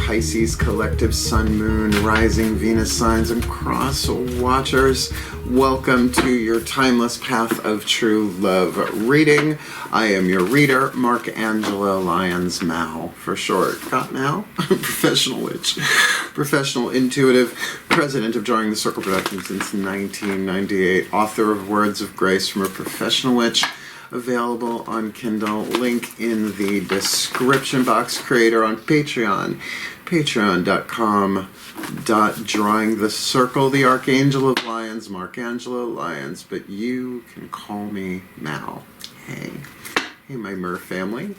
Pisces collective sun, moon, rising Venus signs, and cross watchers. Welcome to your timeless path of true love reading. I am your reader, Angelo, Lyons, Mal for short. Got Mal? Professional witch. Professional intuitive, president of Drawing the Circle Productions since 1998, author of Words of Grace from a Professional Witch. Available on Kindle, link in the description box, creator on Patreon, patreon.com/drawing the circle, the Archangel of Lyons, Angelo Lyons, but you can call me Mal. Hey, my Mer family,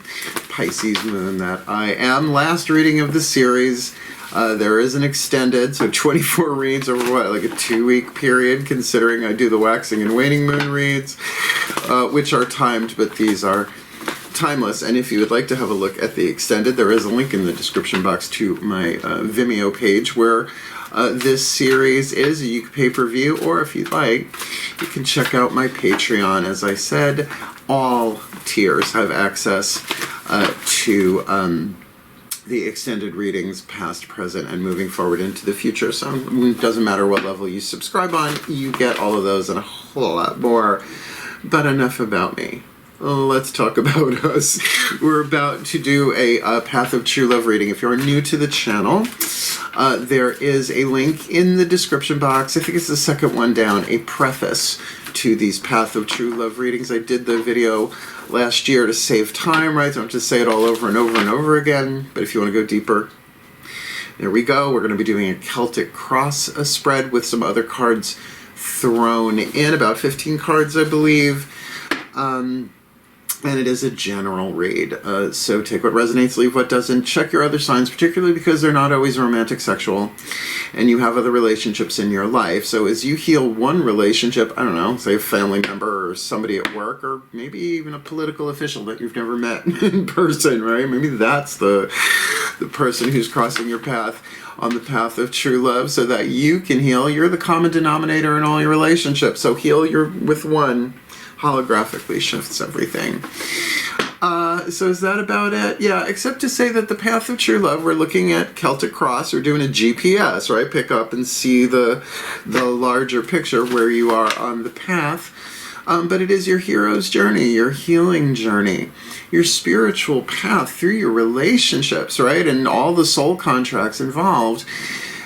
Pisces moon that I am. Last reading of the series. There is an extended, so 24 reads over what, like a 2-week period, considering I do the waxing and waning moon reads, which are timed, but these are timeless. And if you would like to have a look at the extended, there is a link in the description box to my Vimeo page where this series is. You can pay-per-view, or if you'd like, you can check out my Patreon. As I said, all tiers have access to the extended readings, past, present, and moving forward into the future. So it doesn't matter what level you subscribe on, you get all of those and a whole lot more. But enough about me. Let's talk about us. We're about to do a Path of True Love reading. If you're new to the channel, there is a link in the description box. I think it's the second one down, a preface to these Path of True Love readings. I did the video last year to save time, right? Don't just say it all over and over and over again. But if you want to go deeper, there we go. We're going to be doing a Celtic Cross spread with some other cards thrown in, about 15 cards, I believe. And it is a general read. So take what resonates, leave what doesn't. Check your other signs, particularly because they're not always romantic, sexual, and you have other relationships in your life. So as you heal one relationship, I don't know, say a family member or somebody at work, or maybe even a political official that you've never met in person, right? Maybe that's the person who's crossing your path on the path of true love, so that you can heal. You're the common denominator in all your relationships. So heal with one. Holographically shifts everything. So is that about it? Yeah, except to say that the path of true love, we're looking at Celtic Cross. We're doing a GPS, right? Pick up and see the larger picture where you are on the path. But it is your hero's journey, your healing journey, your spiritual path through your relationships, right? And all the soul contracts involved.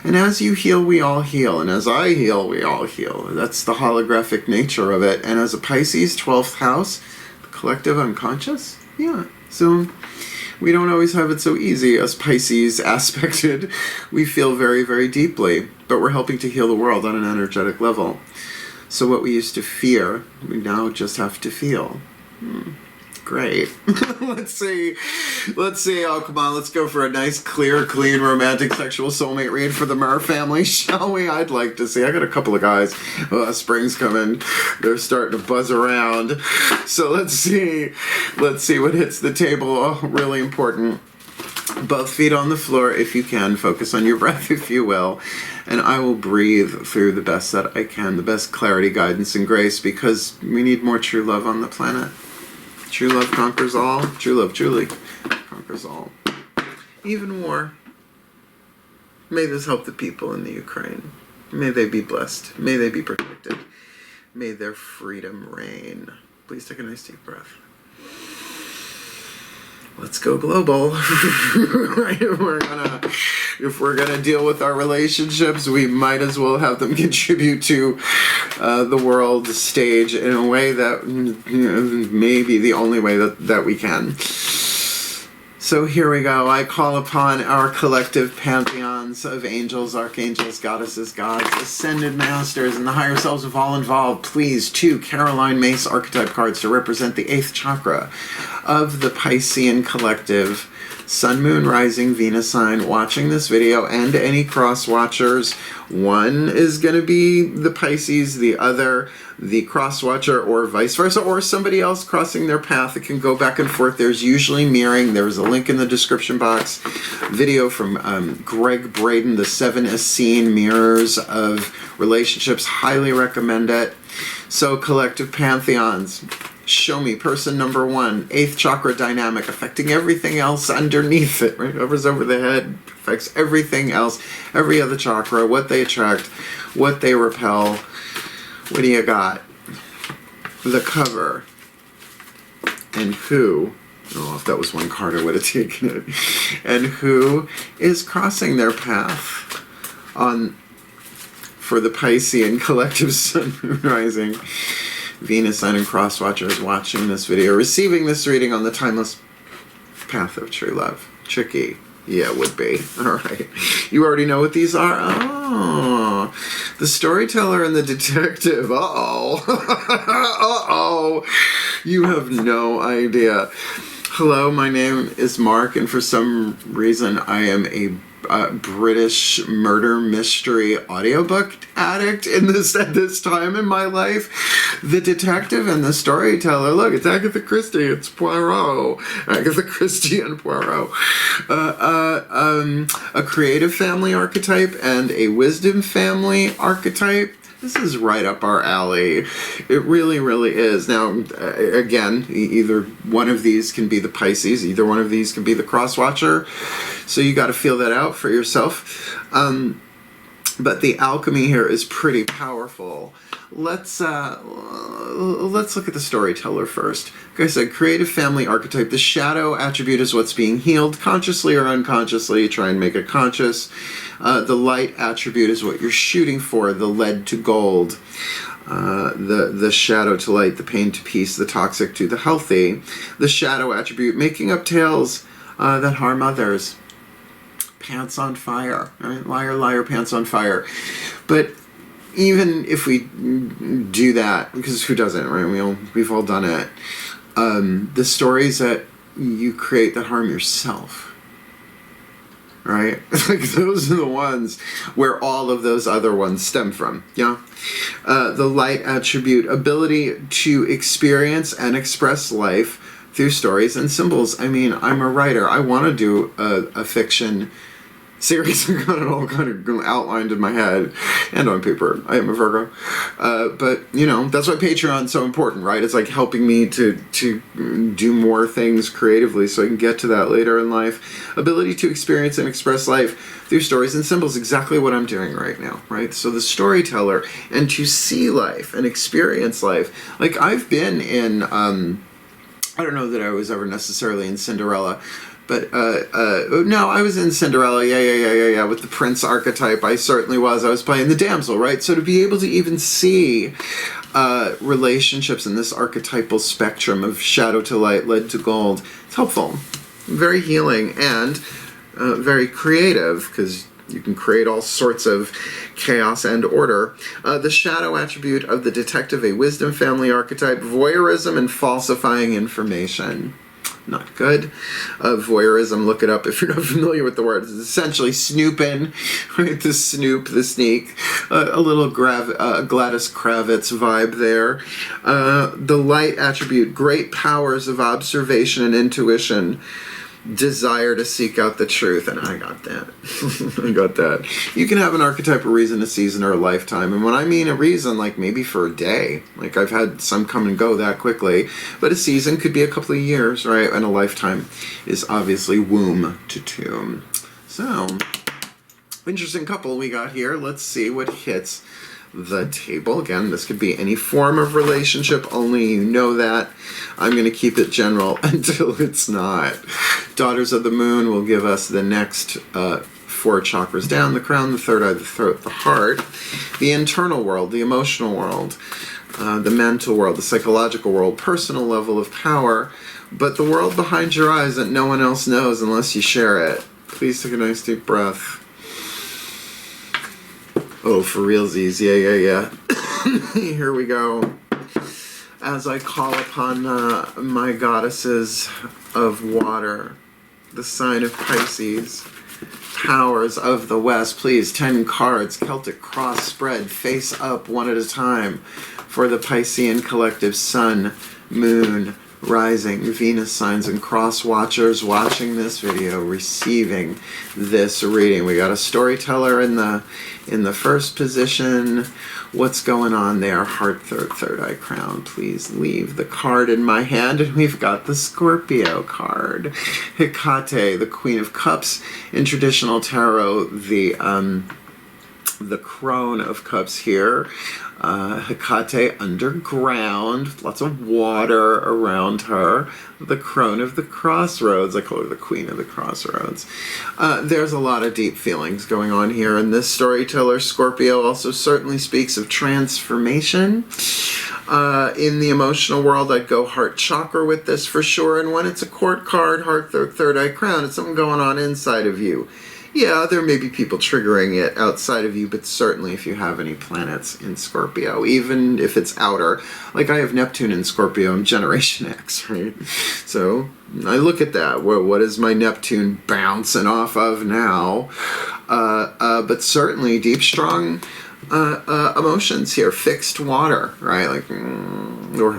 And as you heal, we all heal. And as I heal, we all heal. That's the holographic nature of it. And as a Pisces, 12th house, the collective unconscious, yeah. So we don't always have it so easy as Pisces aspected. We feel very, very deeply. But we're helping to heal the world on an energetic level. So what we used to fear, we now just have to feel. Great. Let's see. Oh, come on. Let's go for a nice, clear, clean, romantic, sexual soulmate read for the Mer family, shall we? I'd like to see. I got a couple of guys. Spring's coming. They're starting to buzz around. So let's see. Let's see what hits the table. Oh, really important. Both feet on the floor if you can. Focus on your breath if you will. And I will breathe through the best that I can. The best clarity, guidance, and grace, because we need more true love on the planet. True love conquers all. True love truly conquers all. Even war. May this help the people in the Ukraine. May they be blessed. May they be protected. May their freedom reign. Please take a nice deep breath. Let's go global. If we're gonna deal with our relationships, we might as well have them contribute to the world stage in a way that may be the only way that we can. So here we go. I call upon our collective pantheons of angels, archangels, goddesses, gods, ascended masters, and the higher selves of all involved. Please, 2 Caroline Mace archetype cards to represent the 8th chakra of the Piscean collective. Sun, Moon, Rising, Venus sign watching this video, and any cross watchers. One is going to be the Pisces, the other the cross watcher, or vice versa, or somebody else crossing their path. It can go back and forth. There's usually mirroring. There's a link in the description box. Video from Greg Braden, the 7 Essene mirrors of relationships. Highly recommend it. So collective pantheons. Show me person number 1, 8th chakra dynamic, affecting everything else underneath it, right? Hovers over the head, affects everything else, every other chakra, what they attract, what they repel. What do you got? The cover. And who, oh, if that was one card I would have taken it. And who is crossing their path for the Piscean collective sun, moon, rising, Venus, Sun, and Cross watchers watching this video, receiving this reading on the timeless path of true love. Tricky. Yeah, it would be. All right. You already know what these are? Oh, the storyteller and the detective. Uh-oh. Uh-oh. You have no idea. Hello, my name is Mark, and for some reason I am a British murder mystery audiobook addict at this time in my life. The detective and the storyteller. Look, it's Agatha Christie. It's Poirot. Agatha Christie and Poirot. A creative family archetype and a wisdom family archetype. This is right up our alley. It really, really is. Now, again, either one of these can be the Pisces. Either one of these can be the Cross Watcher. So you got to feel that out for yourself. But the alchemy here is pretty powerful. Let's look at the storyteller first. Like I said, creative family archetype. The shadow attribute is what's being healed, consciously or unconsciously. Try and make it conscious. The light attribute is what you're shooting for, the lead to gold. The shadow to light, the pain to peace, the toxic to the healthy. The shadow attribute, making up tales that harm others. Pants on fire, right? Liar, liar, pants on fire. But even if we do that, because who doesn't, right? We've all done it. The stories that you create that harm yourself, right? Like those are the ones where all of those other ones stem from. Yeah. The light attribute, ability to experience and express life through stories and symbols. I mean, I'm a writer. I want to do a fiction series. I've got it all kind of outlined in my head and on paper. I am a Virgo. But, you know, that's why Patreon's so important, right? It's like helping me to do more things creatively so I can get to that later in life. Ability to experience and express life through stories and symbols, exactly what I'm doing right now, right? So the storyteller, and to see life and experience life. Like I've been in, I don't know that I was ever necessarily in Cinderella, but no, I was in Cinderella, yeah, with the prince archetype. I certainly was. I was playing the damsel, right? So to be able to even see relationships in this archetypal spectrum of shadow to light, lead to gold, it's helpful, very healing, and very creative, because you can create all sorts of chaos and order. The shadow attribute of the detective, a wisdom family archetype, voyeurism and falsifying information. Not good. Voyeurism, look it up if you're not familiar with the word. It's essentially snooping, right? The snoop, the sneak. A little Gladys Kravitz vibe there. The light attribute, great powers of observation and intuition. Desire to seek out the truth, and I got that. I got that. You can have an archetype, a reason, a season, or a lifetime, and when I mean a reason, like maybe for a day, like I've had some come and go that quickly, but a season could be a couple of years, right? And a lifetime is obviously womb to tomb. So, interesting couple we got here. Let's see what hits the table. Again, this could be any form of relationship, only you know that. I'm going to keep it general until it's not. Daughters of the Moon will give us the next 4 chakras down: the crown, the third eye, the throat, the heart. The internal world, the emotional world, the mental world, the psychological world, personal level of power, but the world behind your eyes that no one else knows unless you share it. Please take a nice deep breath. Oh, for realsies, yeah. Here we go. As I call upon my goddesses of water, the sign of Pisces, powers of the West, please, 10 cards, Celtic Cross spread, face up one at a time, for the Piscean collective sun, moon, rising Venus signs and cross watchers watching this video, receiving this reading. We got a storyteller in the first position. What's going on there? Heart, third eye crown. Please leave the card in my hand. And we've got the Scorpio card. Hecate, the Queen of Cups. In traditional tarot, the Crone of Cups here. Hecate underground, lots of water around her. The Crone of the Crossroads, I call her the Queen of the Crossroads. There's a lot of deep feelings going on here, and this storyteller, Scorpio, also certainly speaks of transformation. In the emotional world, I'd go heart chakra with this for sure, and when it's a court card, heart, third eye crown, it's something going on inside of you. Yeah, there may be people triggering it outside of you, but certainly if you have any planets in Scorpio, even if it's outer. Like I have Neptune in Scorpio, I'm Generation X, right? So I look at that. What is my Neptune bouncing off of now? But certainly deep, strong emotions here. Fixed water, right? Like, or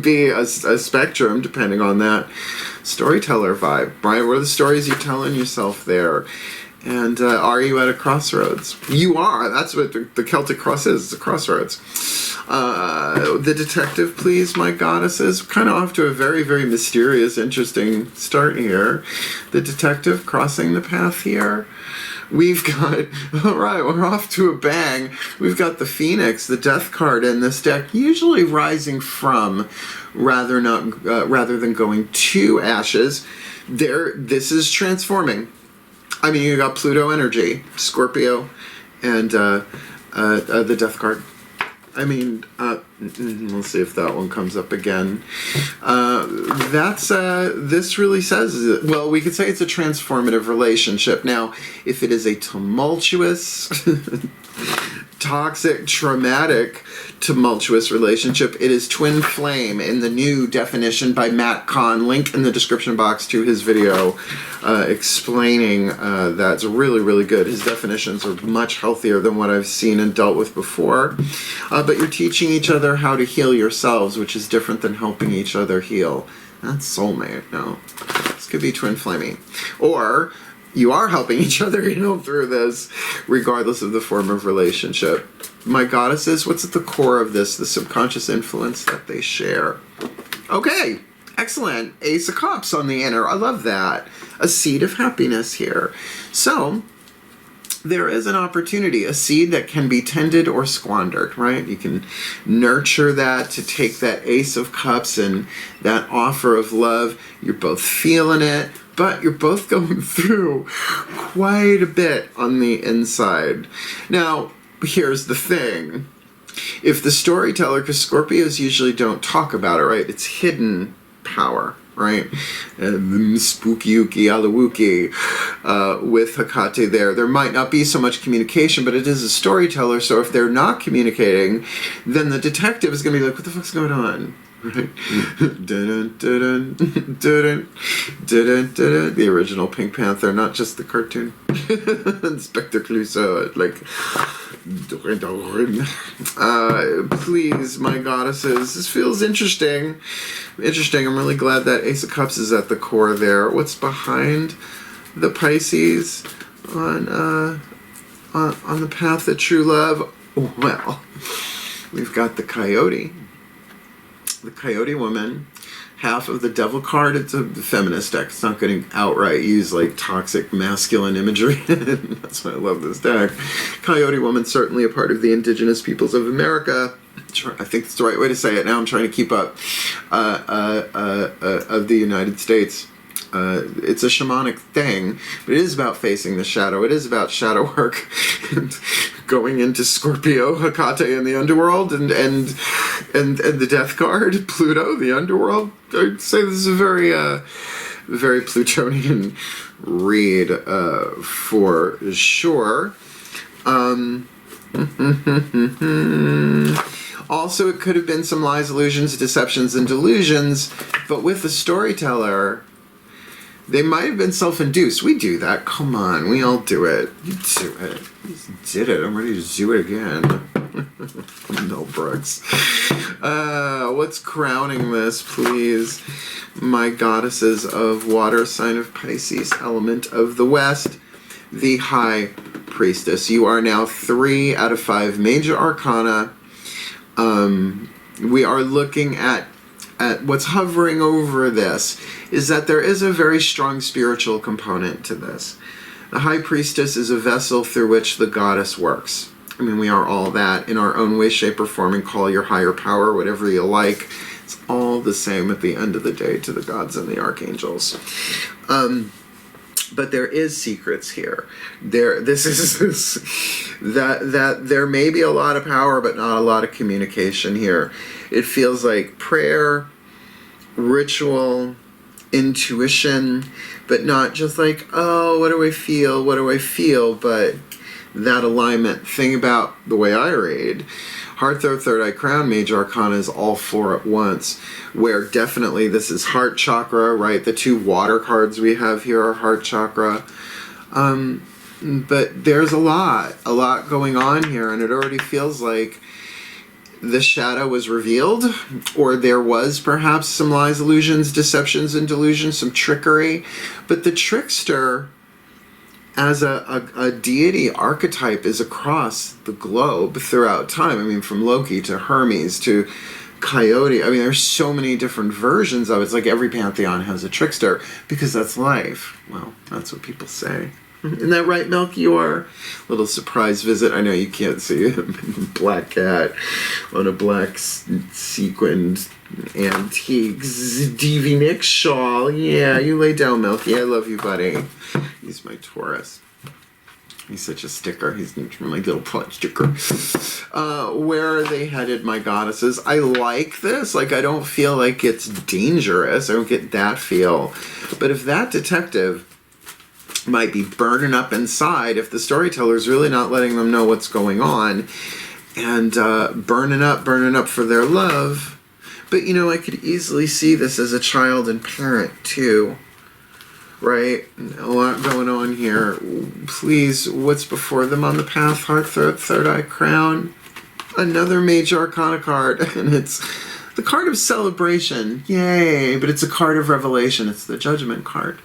be a spectrum depending on that storyteller vibe, right? What are the stories you're telling yourself there? And are you at a crossroads? You are. That's what the Celtic Cross is. It's a crossroads. The detective, please, my goddesses. Kind of off to a very, very mysterious, interesting start here. The detective crossing the path here. We've got, all right, we're off to a bang. We've got the Phoenix, the death card in this deck, usually rising from rather than going to ashes. This is transforming. I mean, you got Pluto energy, Scorpio, and the death card. I mean, let's see if that one comes up again. This really says, well, we could say it's a transformative relationship. Now, if it is a tumultuous, toxic, traumatic, tumultuous relationship, it is twin flame in the new definition by Matt Kahn. Link in the description box to his video explaining that's really, really good. His definitions are much healthier than what I've seen and dealt with before. But you're teaching each other how to heal yourselves, which is different than helping each other heal. That's soulmate. No, this could be twin flaming. Or you are helping each other heal through this, regardless of the form of relationship. My goddesses, what's at the core of this? The subconscious influence that they share. Okay, excellent. Ace of Cups on the inner. I love that. A seed of happiness here. So there is an opportunity, a seed that can be tended or squandered, right? You can nurture that to take that Ace of Cups and that offer of love. You're both feeling it, but you're both going through quite a bit on the inside. Now, here's the thing. If the storyteller, because Scorpios usually don't talk about it, right? It's hidden power, right? Spooky-ooky, alawooky with Hecate there. There might not be so much communication, but it is a storyteller, so if they're not communicating, then the detective is going to be like, what the fuck's going on? Right? The original Pink Panther, not just the cartoon. Inspector Clouseau, like, please, my goddesses, this feels interesting. I'm really glad that Ace of Cups is at the core there. What's behind the Pisces on the path of true love? Well, we've got the Coyote. The Coyote woman, half of the Devil card. It's a feminist deck. It's not going to outright use like toxic masculine imagery. That's why I love this deck. Coyote woman, certainly a part of the indigenous peoples of America. I think that's the right way to say it. Now I'm trying to keep up. Of the United States. It's a shamanic thing, but it is about facing the shadow. It is about shadow work and going into Scorpio, Hecate in the underworld, and the death card, Pluto, the underworld. I'd say this is a very very Plutonian read for sure. Also, it could have been some lies, illusions, deceptions, and delusions, but with the storyteller, They might have been self-induced. We do that. Come on, we all do it. You do it. You just did it. I'm ready to do it again. Mel Brooks. What's crowning this, please? My goddesses of water, sign of Pisces, element of the West, the High Priestess. You are now 3 out of 5 major arcana. We are looking at what's hovering over this is that there is a very strong spiritual component to this. The High Priestess is a vessel through which the goddess works. I mean, we are all that in our own way, shape, or form, and call your higher power whatever you like. It's all the same at the end of the day to the gods and the archangels. But there is secrets here. That there may be a lot of power, but not a lot of communication here. It feels like prayer, ritual, intuition, but not just like, oh, what do I feel? What do I feel? But that alignment. Thing about the way I read, Heart, Third Eye, Crown, Major Arcana is all 4 at once, where definitely this is heart chakra, right? The 2 water cards we have here are heart chakra. But there's a lot going on here, and it already feels like the shadow was revealed, or there was perhaps some lies, illusions, deceptions, and delusions, some trickery. But the trickster, as a deity archetype, is across the globe throughout time. I mean, from Loki to Hermes to Coyote. I mean, there's so many different versions of it. It's like every pantheon has a trickster, because that's life. Well, that's what people say. Isn't that right, Melchior? Little surprise visit. I know you can't see him. Black cat on a black sequined antique Stevie Nicks shawl. Yeah, you lay down, Melky. I love you, buddy. He's my Taurus. He's such a sticker. He's my little plot sticker. Where are they headed, my goddesses? I like this. Like, I don't feel like it's dangerous. I don't get that feel. But if that detective might be burning up inside, if the storyteller's really not letting them know what's going on, and burning up for their love. But, you know, I could easily see this as a child and parent, too. Right? A lot going on here. Please, what's before them on the path? Heart, third eye, crown. Another major arcana card. And it's the card of celebration. Yay! But it's a card of revelation. It's the judgment card.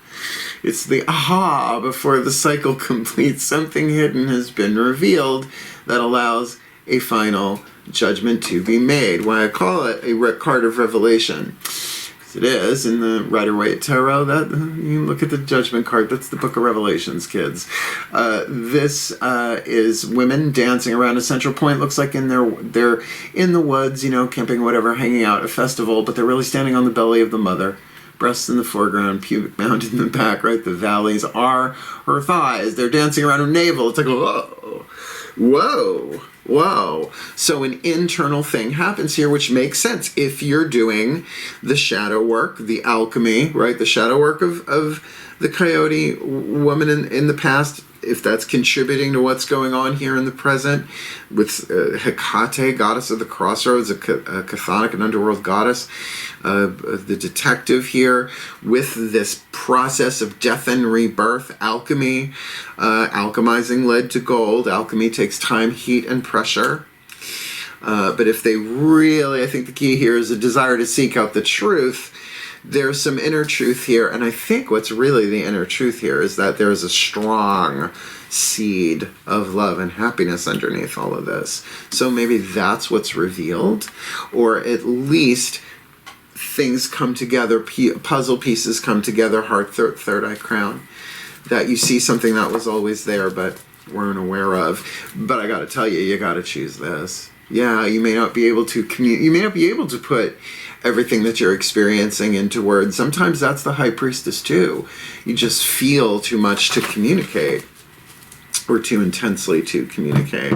It's the aha before the cycle completes. Something hidden has been revealed that allows a final judgment to be made. Why I call it a card of revelation. It is in the Rider-Waite Tarot. That you look at the Judgment card. That's the Book of Revelations, kids. This is women dancing around a central point. Looks like they're in the woods, you know, camping, whatever, hanging out at a festival. But they're really standing on the belly of the mother. Breasts in the foreground, pubic mound in the back. Right, the valleys are her thighs. They're dancing around her navel. It's like, whoa, whoa. Whoa. So an internal thing happens here, which makes sense if you're doing the shadow work, the alchemy, right? The shadow work of the Coyote woman in the past, if that's contributing to what's going on here in the present, with Hecate, goddess of the crossroads, a chthonic and underworld goddess, the detective here, with this process of death and rebirth, alchemy, alchemizing lead to gold. Alchemy takes time, heat, and pressure. But if they really, I think the key here is a desire to seek out the truth. There's some inner truth here, and I think what's really the inner truth here is that there's a strong seed of love and happiness underneath all of this. So maybe that's what's revealed, or at least things come together, puzzle pieces come together, heart, third eye, crown, that you see something that was always there but weren't aware of. But I gotta tell you, you gotta choose this. Yeah, you may not be able to you may not be able to put everything that you're experiencing into words. Sometimes that's the High Priestess too. You just feel too much to communicate, or too intensely to communicate.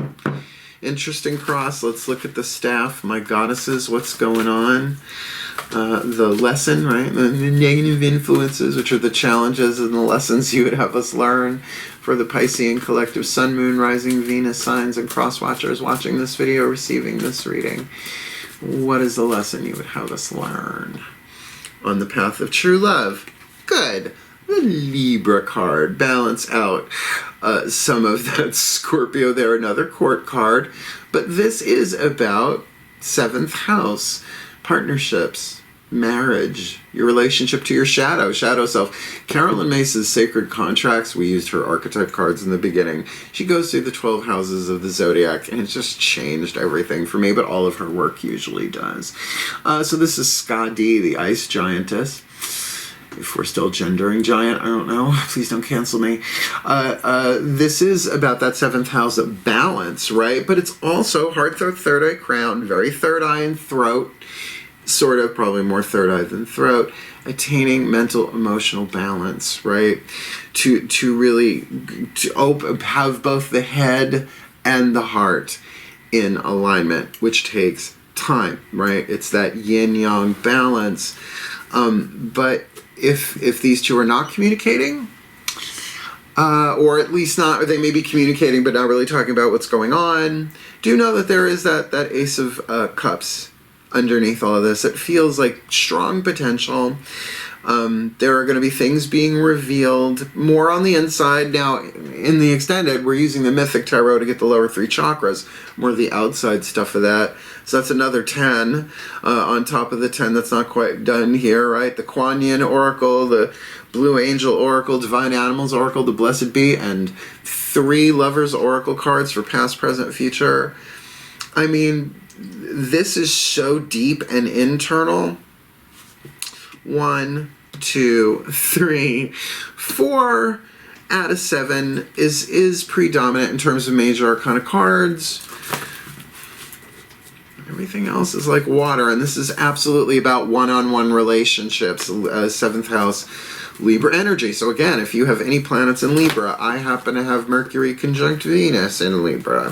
Interesting cross. Let's look at the staff. My goddesses, what's going on? The lesson, right? The negative influences, which are the challenges and the lessons you would have us learn for the Piscean collective Sun, Moon, Rising, Venus signs and cross watchers watching this video, receiving this reading. What is the lesson you would have us learn on the path of true love? Good. the Libra card, balance out some of that Scorpio there, another court card. But this is about 7th house, partnerships, marriage, your relationship to your shadow self. Carolyn Mace's Sacred Contracts, we used her archetype cards in the beginning. She goes through the 12 houses of the zodiac, and it's just changed everything for me, but all of her work usually does. So this is Skadi, the ice giantess. If we're still gendering giant, I don't know. Please don't cancel me. This is about that 7th house of balance, right? But it's also heart, third eye, crown, very third eye and throat. Sort of, probably more third eye than throat, attaining mental emotional balance, right? To really have both the head and the heart in alignment, which takes time, right? It's that yin yang balance. But if these two are not communicating, or at least not, or they may be communicating but not really talking about what's going on, do know that there is that Ace of Cups underneath all of this. It feels like strong potential. There are going to be things being revealed more on the inside. Now, in the extended, we're using the Mythic Tarot to get the lower 3 chakras, more of the outside stuff of that. So that's another 10 on top of the 10 that's not quite done here, right? The Kuan Yin Oracle, the Blue Angel Oracle, Divine Animals Oracle, the Blessed Bee, and 3 Lovers Oracle cards for past, present, future. I mean, this is so deep and internal. 1, 2, 3, 4 out of 7 is predominant in terms of major arcana cards. Everything else is like water, and this is absolutely about one-on-one relationships. 7th house, Libra energy. So again, if you have any planets in Libra, I happen to have Mercury conjunct Venus in Libra.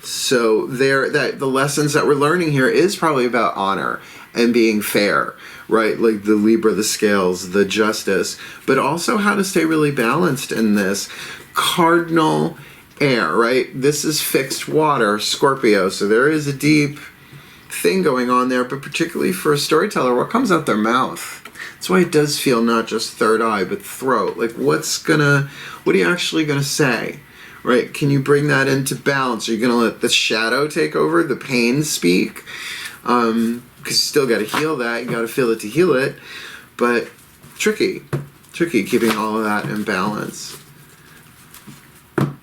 So the lessons that we're learning here is probably about honor and being fair, right? Like the Libra, the scales, the justice, but also how to stay really balanced in this. Cardinal air, right? This is fixed water, Scorpio. So there is a deep thing going on there, but particularly for a storyteller, what comes out their mouth? That's why it does feel not just third eye, but throat. Like what are you actually gonna say? Right? Can you bring that into balance? Are you going to let the shadow take over, the pain speak? Because you still got to heal that. You got to feel it to heal it. But tricky keeping all of that in balance.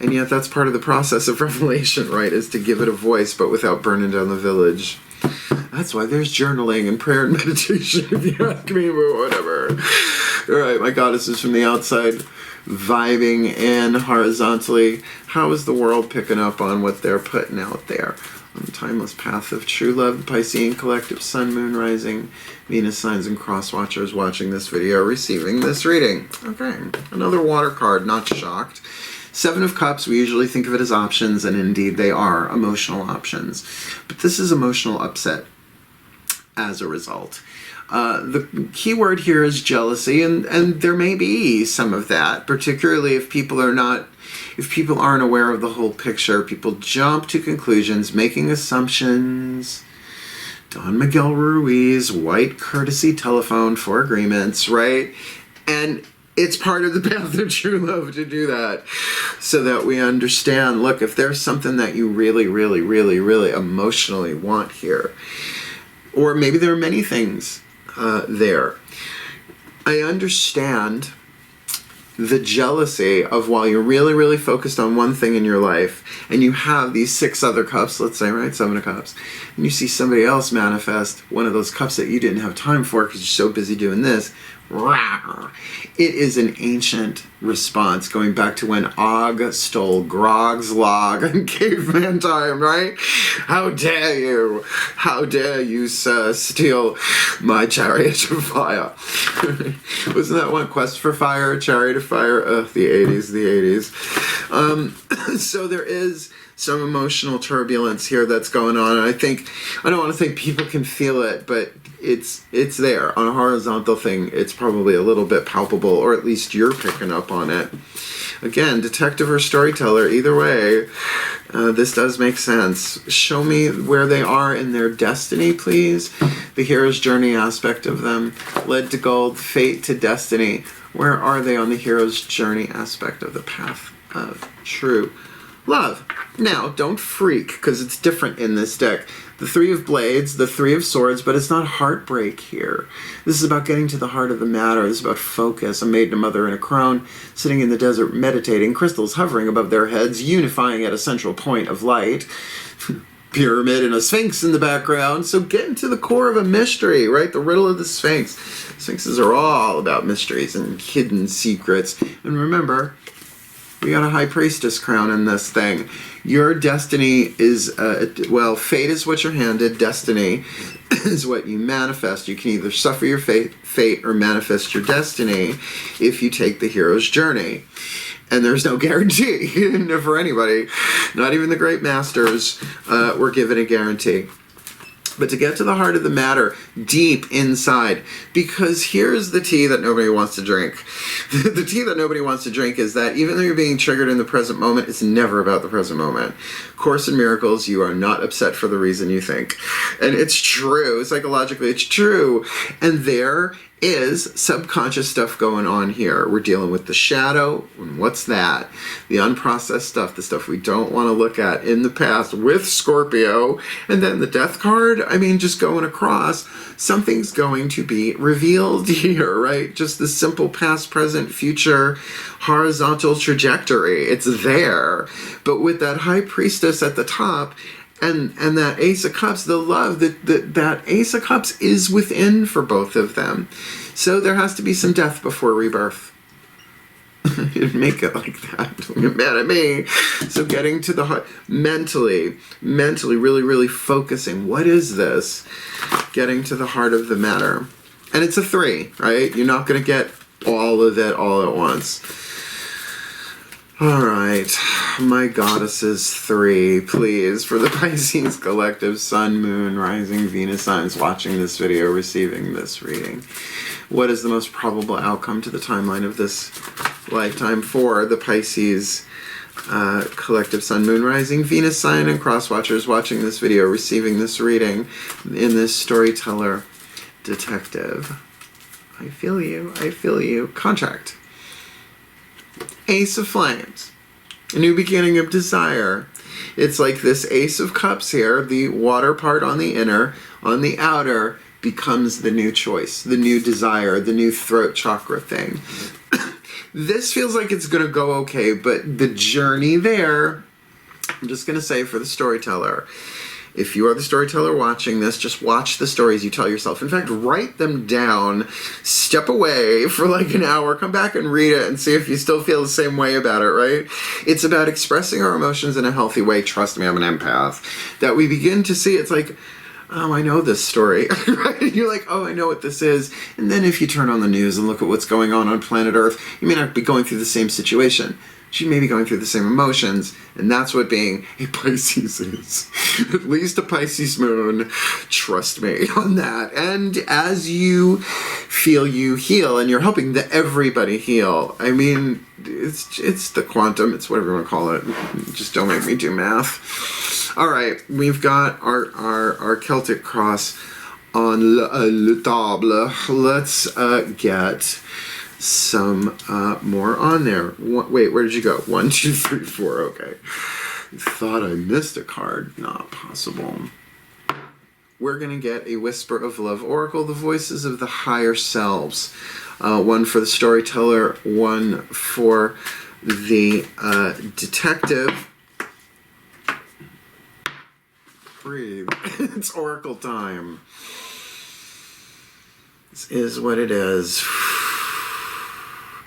And yet that's part of the process of revelation, right? Is to give it a voice, but without burning down the village. That's why there's journaling and prayer and meditation, if you ask me, but whatever. All right, my goddesses from the outside, vibing in horizontally. How is the world picking up on what they're putting out there? On the timeless path of true love, the Piscean collective, sun, moon, rising, Venus signs, and cross watchers watching this video, receiving this reading. Okay, another water card, not shocked. 7 of Cups, we usually think of it as options, and indeed they are emotional options. But this is emotional upset as a result. The key word here is jealousy, and there may be some of that, particularly if people aren't aware of the whole picture. People jump to conclusions, making assumptions. Don Miguel Ruiz, white courtesy telephone for agreements, right? And it's part of the path of true love to do that, so that we understand, look, if there's something that you really, really, really, really emotionally want here, or maybe there are many things there. I understand the jealousy of, while you're really, really focused on one thing in your life, and you have these 6 other cups, let's say, right, 7 of Cups, and you see somebody else manifest one of those cups that you didn't have time for because you're so busy doing this. It is an ancient response going back to when Og stole Grog's log in caveman time, right? How dare you? How dare you, sir, steal my chariot of fire? Wasn't that one, Quest for Fire, Chariot of Fire? The 80s. So there is some emotional turbulence here that's going on, and I don't want to think people can feel it, but it's there. On a horizontal thing, it's probably a little bit palpable, or at least you're picking up on it. Again, detective or storyteller, either way, this does make sense. Show me where they are in their destiny, please. The hero's journey aspect of them. Led to gold, fate to destiny. Where are they on the hero's journey aspect of the path of true love? Now, don't freak, because it's different in this deck. The Three of Blades, the Three of Swords, but it's not heartbreak here. This is about getting to the heart of the matter. This is about focus. A maiden, a mother, and a crone sitting in the desert meditating, crystals hovering above their heads, unifying at a central point of light. Pyramid and a Sphinx in the background. So getting to the core of a mystery, right? The riddle of the Sphinx. Sphinxes are all about mysteries and hidden secrets. And remember, we got a High Priestess crown in this thing. Your destiny is, well, fate is what you're handed. Destiny is what you manifest. You can either suffer your fate or manifest your destiny if you take the hero's journey. And there's no guarantee for anybody. Not even the great masters were given a guarantee. But to get to the heart of the matter, deep inside, because here's the tea that nobody wants to drink. The tea that nobody wants to drink is that even though you're being triggered in the present moment, it's never about the present moment. Course in Miracles, you are not upset for the reason you think. And it's true. Psychologically, it's true. And there is subconscious stuff going on here. We're dealing with the shadow, and what's that? The unprocessed stuff, the stuff we don't want to look at in the past with Scorpio, and then the death card, I mean, just going across, something's going to be revealed here, right? Just the simple past, present, future, horizontal trajectory. It's there. But with that High Priestess at the top, and that Ace of Cups, the love, that Ace of Cups is within for both of them. So there has to be some death before rebirth. You'd make it like that. Don't get mad at me. So getting to the heart, mentally, really, really focusing. What is this? Getting to the heart of the matter. And it's a 3, right? You're not going to get all of it all at once. All right, my goddesses 3, please, for the Pisces collective, Sun, Moon, Rising, Venus signs watching this video, receiving this reading. What is the most probable outcome to the timeline of this lifetime for the Pisces collective, Sun, Moon, Rising, Venus sign, and cross watchers watching this video, receiving this reading in this Storyteller detective? I feel you, I feel you. Contract. Ace of Flames, a new beginning of desire. It's like this Ace of Cups here, the water part on the inner, on the outer, becomes the new choice, the new desire, the new throat chakra thing. This feels like it's going to go okay, but the journey there, I'm just going to say for the Storyteller, if you are the storyteller watching this, just watch the stories you tell yourself. In fact, write them down, step away for like an hour, come back and read it and see if you still feel the same way about it, right? It's about expressing our emotions in a healthy way. Trust me, I'm an empath. That we begin to see, it's like, oh, I know this story, right? And you're like, oh, I know what this is. And then if you turn on the news and look at what's going on planet Earth, you may not be going through the same situation. She may be going through the same emotions, and that's what being a Pisces is. At least a Pisces moon. Trust me on that. And as you feel you heal, and you're helping everybody heal, I mean, it's the quantum, it's whatever you want to call it. Just don't make me do math. All right, we've got our Celtic Cross on le table. Let's get some more on there. Wait, where did you go? 1, 2, 3, 4. Okay. Thought I missed a card. Not possible. We're going to get a Whisper of Love Oracle, the voices of the higher selves. One for the storyteller, one for the detective. Breathe. It's Oracle time. This is what it is.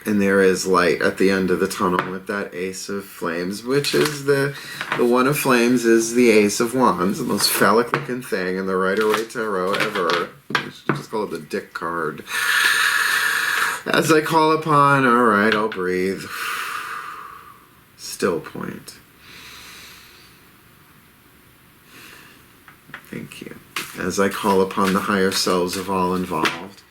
And there is light at the end of the tunnel with that Ace of Flames, which is the one of flames is the Ace of Wands, the most phallic looking thing in the Rider-Waite Tarot ever. I should just call it the dick card. As I call upon, all right, I'll breathe. Still point. Thank you. As I call upon the higher selves of all involved.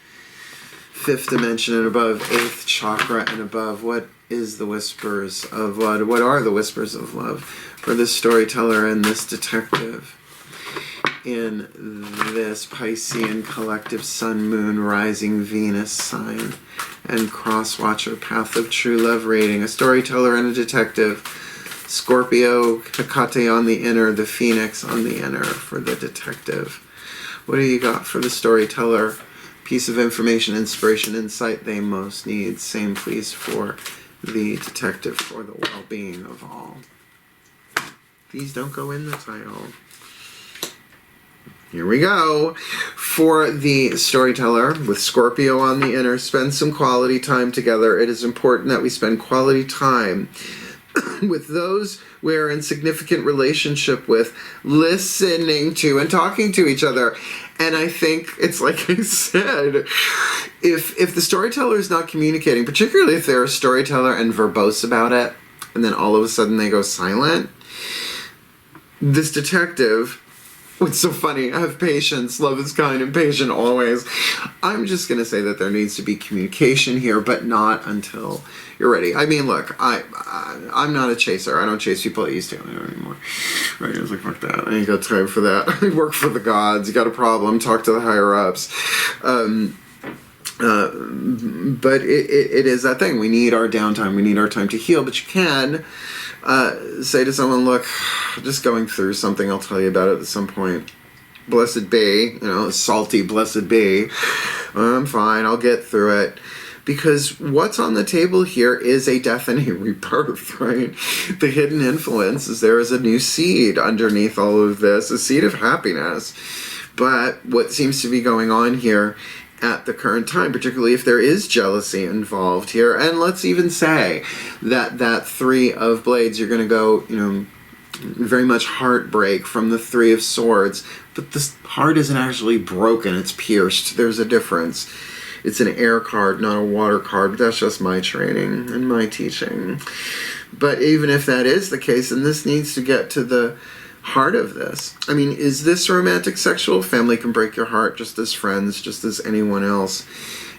5th dimension and above, 8th chakra and above. What is the whispers of love? What are the whispers of love for this storyteller and this detective? in this Piscean collective Sun, Moon, Rising, Venus sign and Cross Watcher Path of True Love reading. A storyteller and a detective. Scorpio, Hecate on the inner, the Phoenix on the inner for the detective. What do you got for the storyteller? Piece of information, inspiration, insight they most need. Same please for the detective for the well-being of all. These don't go in the title. Here we go. For the storyteller, with Scorpio on the inner, spend some quality time together. It is important that we spend quality time with those we're in significant relationship with, listening to and talking to each other. And I think it's like I said, if the storyteller is not communicating, particularly if they're a storyteller and verbose about it, and then all of a sudden they go silent, this detective, what's so funny, have patience, love is kind and patient always. I'm just going to say that there needs to be communication here, but not until you're ready. I mean, look, I'm not a chaser. I don't chase people I used to anymore. Right? I was like, fuck that. I ain't got time for that. I work for the gods. You got a problem, talk to the higher ups. But it is that thing. We need our downtime. We need our time to heal. But you can say to someone, look, I'm just going through something. I'll tell you about it at some point. Blessed be, salty blessed be. I'm fine. I'll get through it. Because what's on the table here is a death and a rebirth, right? The hidden influence is there is a new seed underneath all of this, a seed of happiness. But what seems to be going on here at the current time, particularly if there is jealousy involved here, and let's even say that Three of Blades, you're going to go, very much heartbreak from the Three of Swords, but this heart isn't actually broken, it's pierced. There's a difference. It's an air card, not a water card, but that's just my training and my teaching. But even if that is the case, and this needs to get to the heart of this. I mean, is this romantic, sexual? Family can break your heart just as friends, just as anyone else.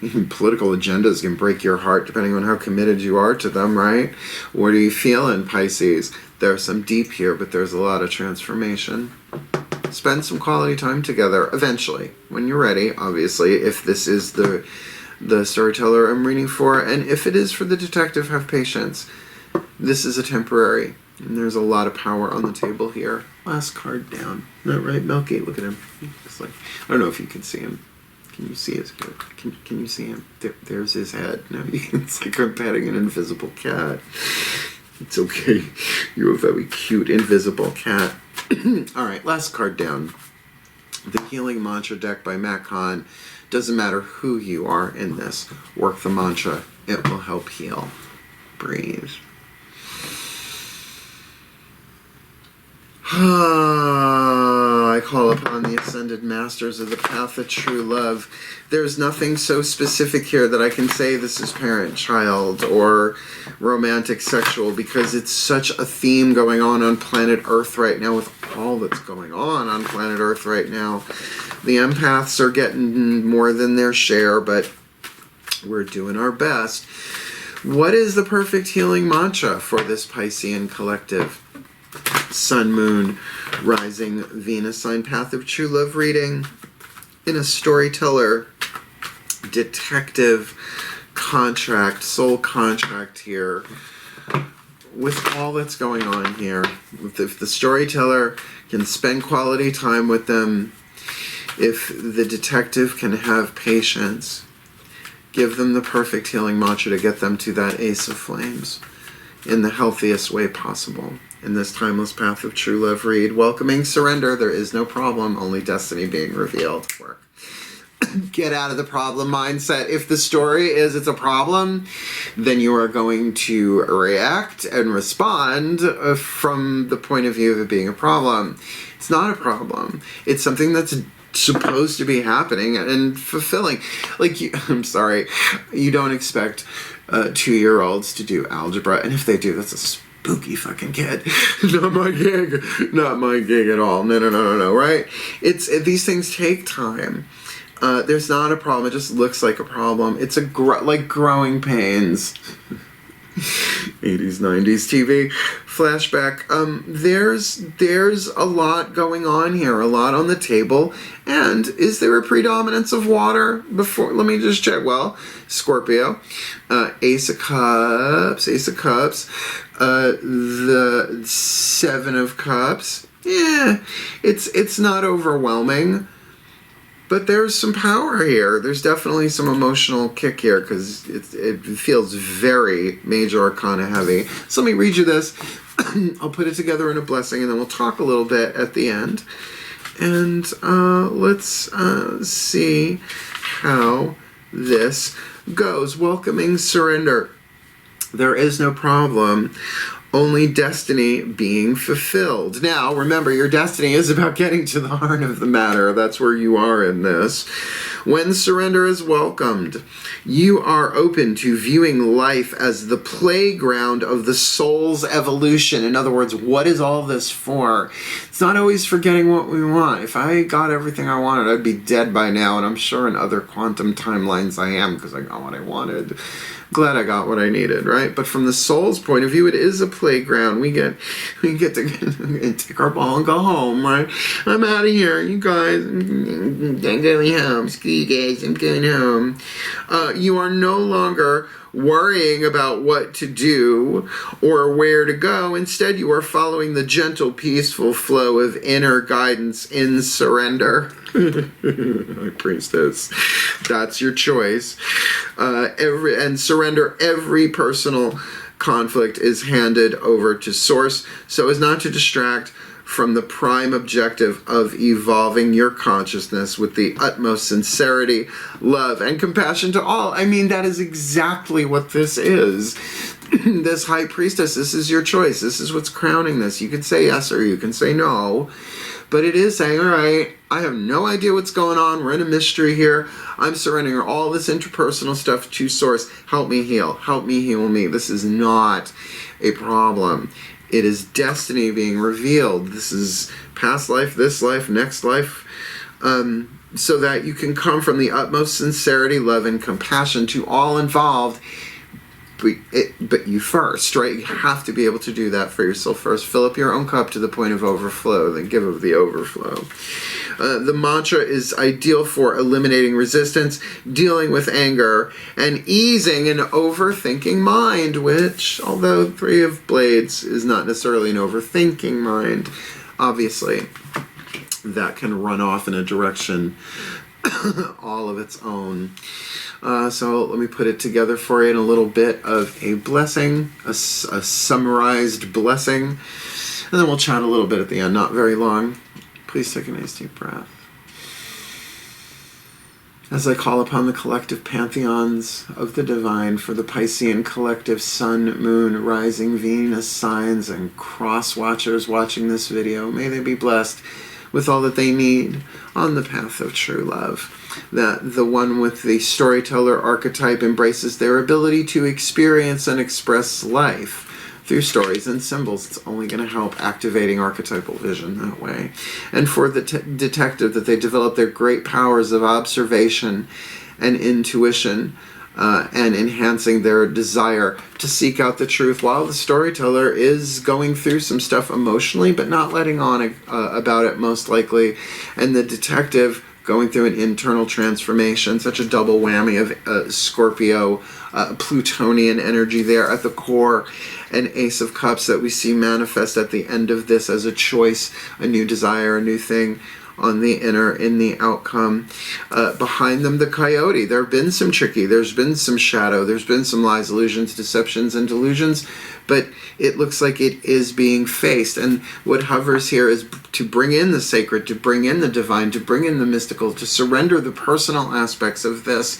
Even political agendas can break your heart depending on how committed you are to them, right? What are you feeling, Pisces? There's some deep here, but there's a lot of transformation. Spend some quality time together eventually, when you're ready, obviously, if this is the storyteller I'm reading for. And if it is for the detective, have patience. This is a temporary. And there's a lot of power on the table here. Last card down. Isn't that right, Melky? Look at him. Just like, I don't know if you can see him. Can you see his head? Can you see him? There's his head. No, it's like I'm petting an invisible cat. It's okay. You're a very cute invisible cat. All right, last card down. The Healing Mantra deck by Matt Kahn. Doesn't matter who you are in this. Work the mantra. It will help heal. Breathe. I call upon the Ascended Masters of the Path of True Love. There's nothing so specific here that I can say this is parent-child or romantic sexual, because it's such a theme going on planet Earth right now with all that's going on planet Earth right now. The empaths are getting more than their share, but we're doing our best. What is the perfect healing mantra for this Piscean collective? Sun, Moon, Rising, Venus sign, Path of True Love reading in a storyteller, detective, contract, soul contract here. With all that's going on here, if the storyteller can spend quality time with them, if the detective can have patience, give them the perfect healing mantra to get them to that Ace of Flames in the healthiest way possible. In this timeless Path of True Love read, welcoming surrender. There is no problem, only destiny being revealed. Work. Get out of the problem mindset. If the story is it's a problem, then you are going to react and respond from the point of view of it being a problem. It's not a problem. It's something that's supposed to be happening and fulfilling. Like, I'm sorry, you don't expect 2-year-olds to do algebra, and if they do, that's a spooky fucking kid. Not my gig. Not my gig at all. No, right? These things take time. There's not a problem. It just looks like a problem. It's like growing pains. 80s, 90s TV flashback. There's a lot going on here, a lot on the table. And is there a predominance of water? Let me just check. Well, Scorpio, Ace of Cups, the Seven of Cups. Yeah, it's not overwhelming. But there's some power here. There's definitely some emotional kick here because it feels very major arcana heavy. So let me read you this. I'll put it together in a blessing, and then we'll talk a little bit at the end. And let's see how this goes. Welcoming surrender. There is no problem. Only destiny being fulfilled. Now, remember, your destiny is about getting to the heart of the matter. That's where you are in this. When surrender is welcomed, you are open to viewing life as the playground of the soul's evolution. In other words, what is all this for? It's not always for getting what we want. If I got everything I wanted, I'd be dead by now, and I'm sure in other quantum timelines I am because I got what I wanted. Glad I got what I needed, right? But from the soul's point of view, it is a playground. We get to take our ball and go home, right? I'm out of here, you guys. I'm going home. Screw you guys. I'm going home. You are no longer worrying about what to do or where to go. Instead, you are following the gentle, peaceful flow of inner guidance in surrender. High Priestess. That's your choice. And surrender. Every personal conflict is handed over to Source so as not to distract from the prime objective of evolving your consciousness with the utmost sincerity, love, and compassion to all. I mean, that is exactly what this is. This High Priestess, this is your choice. This is what's crowning this. You can say yes or you can say no. But it is saying, all right, I have no idea what's going on. We're in a mystery here. I'm surrendering all this interpersonal stuff to Source. Help me heal. Help me heal me. This is not a problem. It is destiny being revealed. This is past life, this life, next life. So that you can come from the utmost sincerity, love, and compassion to all involved. But you first, right? You have to be able to do that for yourself first. Fill up your own cup to the point of overflow, then give of the overflow. The mantra is ideal for eliminating resistance, dealing with anger, and easing an overthinking mind, which, although Three of Blades is not necessarily an overthinking mind, obviously that can run off in a direction all of its own. So let me put it together for you in a little bit of a blessing, a summarized blessing, and then we'll chat a little bit at the end, not very long. Please take a nice deep breath. As I call upon the collective pantheons of the divine for the Piscean collective sun, moon, rising, Venus, signs, and cross watchers watching this video, may they be blessed with all that they need on the path of true love. That the one with the storyteller archetype embraces their ability to experience and express life through stories and symbols. It's only going to help activating archetypal vision that way. And for the detective, that they develop their great powers of observation and intuition, and enhancing their desire to seek out the truth, while the storyteller is going through some stuff emotionally, but not letting on about it most likely, and the detective going through an internal transformation. Such a double whammy of Scorpio, Plutonian energy there at the core, and Ace of Cups that we see manifest at the end of this as a choice, a new desire, a new thing on the inner, in the outcome. Behind them, the coyote. There have been some tricky, there's been some shadow, there's been some lies, illusions, deceptions, and delusions, but it looks like it is being faced. And what hovers here is to bring in the sacred, to bring in the divine, to bring in the mystical, to surrender the personal aspects of this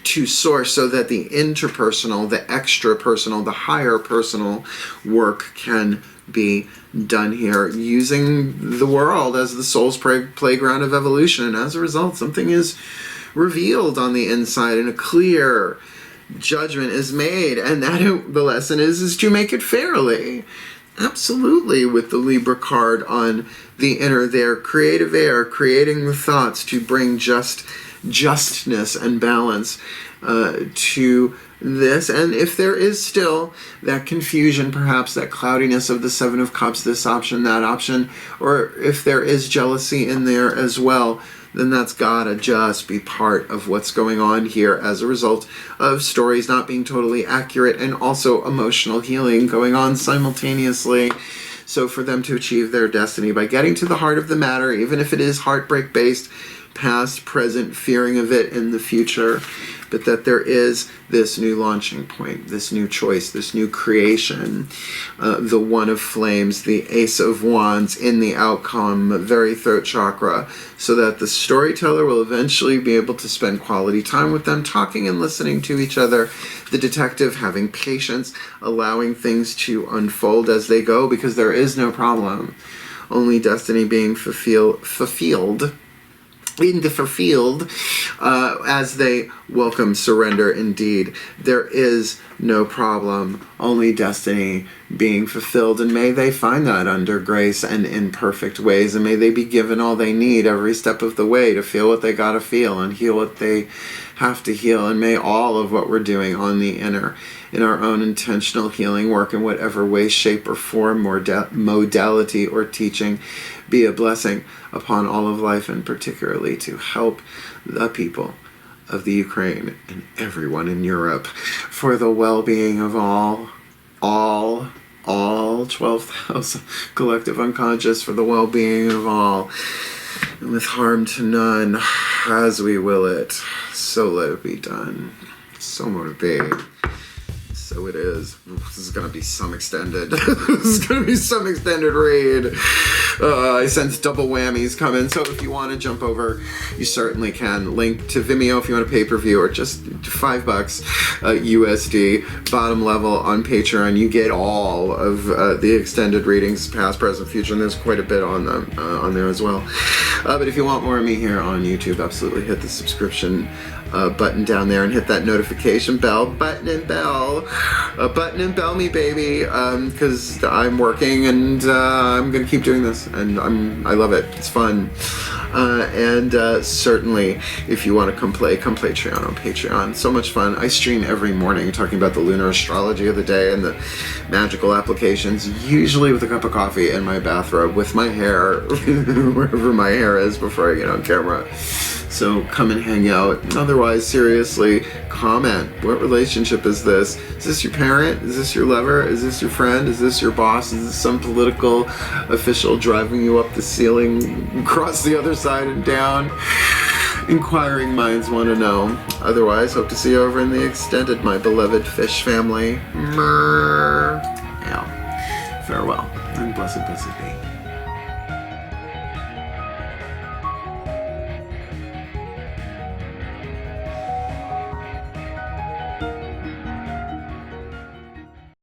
to Source, so that the interpersonal, the extra personal, the higher personal work can be done here, using the world as the soul's playground of evolution. And as a result, something is revealed on the inside, and a clear judgment is made, and that the lesson is to make it fairly. Absolutely, with the Libra card on the inner there. Creative air, creating the thoughts to bring justness and balance to this. And if there is still that confusion, perhaps that cloudiness of the Seven of Cups, this option, that option, or if there is jealousy in there as well, then that's gotta just be part of what's going on here as a result of stories not being totally accurate and also emotional healing going on simultaneously. So for them to achieve their destiny by getting to the heart of the matter, even if it is heartbreak based, past, present, fearing of it in the future, but that there is this new launching point, this new choice, this new creation, the One of Flames, the Ace of Wands in the outcome, very throat chakra, so that the storyteller will eventually be able to spend quality time with them, talking and listening to each other, the detective having patience, allowing things to unfold as they go, because there is no problem, only destiny being fulfilled in the field as they welcome surrender. Indeed, there is no problem, only destiny being fulfilled, and may they find that under grace and in perfect ways, and may they be given all they need every step of the way to feel what they gotta feel and heal what they have to heal. And may all of what we're doing on the inner, in our own intentional healing work in whatever way, shape, or form, modality, or teaching, be a blessing upon all of life, and particularly to help the people of the Ukraine and everyone in Europe for the well-being of all 12,000 collective unconscious, for the well-being of all, and with harm to none, as we will it, so let it be done. So mote it be. So it is. This is going to be some extended. This is going to be some extended read. I sense double whammies coming. So if you want to jump over, you certainly can. Link to Vimeo if you want a pay-per-view, or just $5 USD. Bottom level on Patreon, you get all of the extended readings, past, present, future, and there's quite a bit on them on there as well. But if you want more of me here on YouTube, absolutely hit the subscription button down there and hit that notification bell. Button and bell me, baby, because I'm working and I'm gonna keep doing this, and I love it. It's fun. And certainly, if you want to come play Trion on Patreon. So much fun. I stream every morning talking about the lunar astrology of the day and the magical applications, usually with a cup of coffee in my bathrobe with my hair, wherever my hair is, before I get on camera. So come and hang out. And otherwise, seriously, comment. What relationship is this? Is this your parent? Is this your lover? Is this your friend? Is this your boss? Is this some political official driving you up the ceiling, across the other side and down? Inquiring minds want to know. Otherwise, hope to see you over in the extended, my beloved fish family. Farewell, and blessed be.